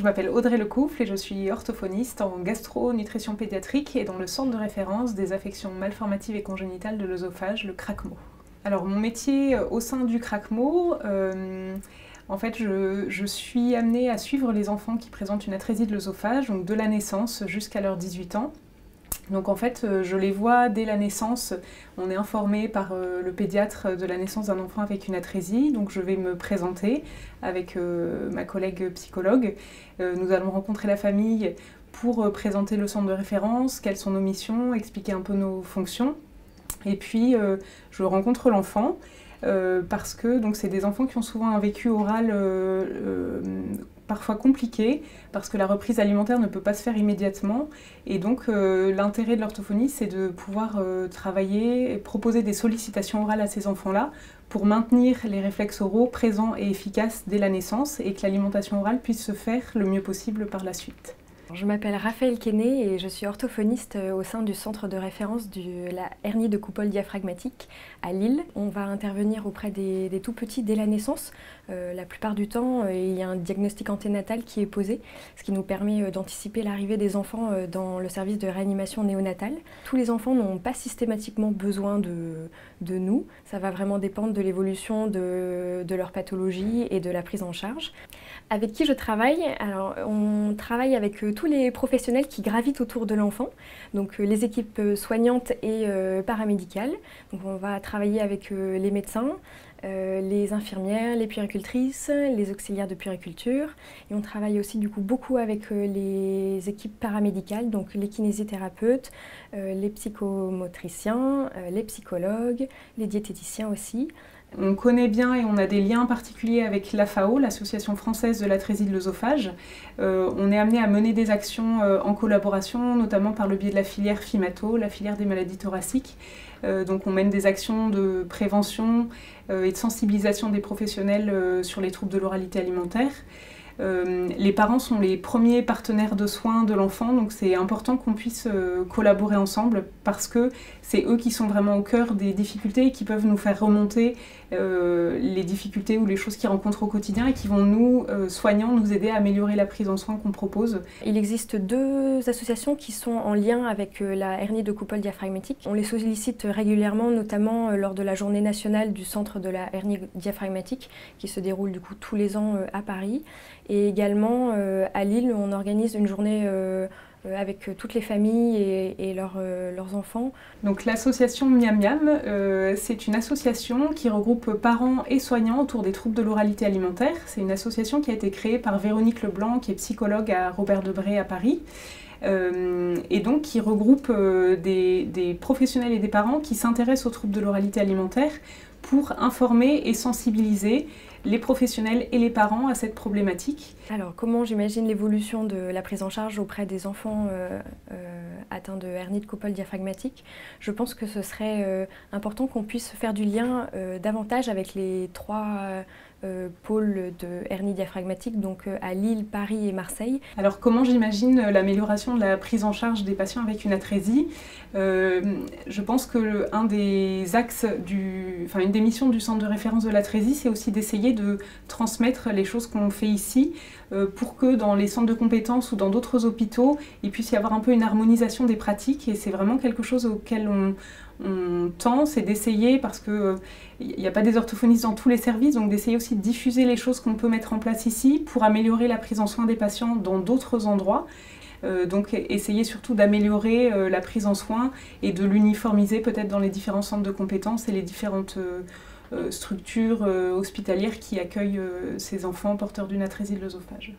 m'appelle Audrey Lecouffle et je suis orthophoniste en gastro-nutrition pédiatrique et dans le centre de référence des affections malformatives et congénitales de l'œsophage, le CRACMO. Alors mon métier au sein du CRACMO, en fait je suis amenée à suivre les enfants qui présentent une atrésie de l'œsophage, donc de la naissance jusqu'à leurs 18 ans. Donc en fait, je les vois dès la naissance. On est informé par le pédiatre de la naissance d'un enfant avec une atrésie. Donc je vais me présenter avec ma collègue psychologue. Nous allons rencontrer la famille pour présenter le centre de référence, quelles sont nos missions, expliquer un peu nos fonctions. Et puis je rencontre l'enfant parce que c'est des enfants qui ont souvent un vécu oral parfois compliqué, parce que la reprise alimentaire ne peut pas se faire immédiatement. Et donc l'intérêt de l'orthophonie, c'est de pouvoir travailler et proposer des sollicitations orales à ces enfants-là pour maintenir les réflexes oraux présents et efficaces dès la naissance et que l'alimentation orale puisse se faire le mieux possible par la suite. Je m'appelle Raphaël Quesnay et je suis orthophoniste au sein du centre de référence de la hernie de coupole diaphragmatique à Lille. On va intervenir auprès des tout petits dès la naissance. La plupart du temps, il y a un diagnostic anténatal qui est posé, ce qui nous permet d'anticiper l'arrivée des enfants dans le service de réanimation néonatale. Tous les enfants n'ont pas systématiquement besoin de nous. Ça va vraiment dépendre de l'évolution de leur pathologie et de la prise en charge. Avec qui je travaille? Alors, on travaille avec tous les professionnels qui gravitent autour de l'enfant, donc les équipes soignantes et paramédicales. Donc on va travailler avec les médecins, les infirmières, les puéricultrices, les auxiliaires de puériculture. Et on travaille aussi du coup beaucoup avec les équipes paramédicales, donc les kinésithérapeutes, les psychomotriciens, les psychologues, les diététiciens aussi. On connaît bien et on a des liens particuliers avec l'AFAO, l'Association française de l'atrésie de l'œsophage. On est amené à mener des actions en collaboration, notamment par le biais de la filière FIMATO, la filière des maladies thoraciques. Donc on mène des actions de prévention et de sensibilisation des professionnels sur les troubles de l'oralité alimentaire. Les parents sont les premiers partenaires de soins de l'enfant, donc c'est important qu'on puisse collaborer ensemble parce que c'est eux qui sont vraiment au cœur des difficultés et qui peuvent nous faire remonter les difficultés ou les choses qu'ils rencontrent au quotidien et qui vont nous, soignants, nous aider à améliorer la prise en soin qu'on propose. Il existe deux associations qui sont en lien avec la hernie de coupole diaphragmatique. On les sollicite régulièrement, notamment lors de la journée nationale du centre de la hernie diaphragmatique qui se déroule du coup tous les ans à Paris. Et également à Lille, on organise une journée avec toutes les familles et leurs enfants. Donc l'association Miam Miam, c'est une association qui regroupe parents et soignants autour des troubles de l'oralité alimentaire. C'est une association qui a été créée par Véronique Leblanc, qui est psychologue à Robert Debré à Paris. Et donc qui regroupe des professionnels et des parents qui s'intéressent aux troubles de l'oralité alimentaire pour informer et sensibiliser les professionnels et les parents à cette problématique. Alors comment j'imagine l'évolution de la prise en charge auprès des enfants atteints de hernie de coupole diaphragmatique? Je pense que ce serait important qu'on puisse faire du lien davantage avec les trois pôles de hernie diaphragmatique, donc à Lille, Paris et Marseille. Alors comment j'imagine l'amélioration de la prise en charge des patients avec une atrésie? Je pense que un des axes, une des missions du centre de référence de l'atrésie, c'est aussi d'essayer de transmettre les choses qu'on fait ici pour que dans les centres de compétences ou dans d'autres hôpitaux, il puisse y avoir un peu une harmonisation des pratiques et c'est vraiment quelque chose auquel on tend, c'est d'essayer, parce qu'il n'y a pas des orthophonistes dans tous les services, donc d'essayer aussi de diffuser les choses qu'on peut mettre en place ici pour améliorer la prise en soin des patients dans d'autres endroits. Donc essayer surtout d'améliorer la prise en soin et de l'uniformiser peut-être dans les différents centres de compétences et les différentes structures hospitalières qui accueillent ces enfants porteurs d'une atrésie de l'œsophage.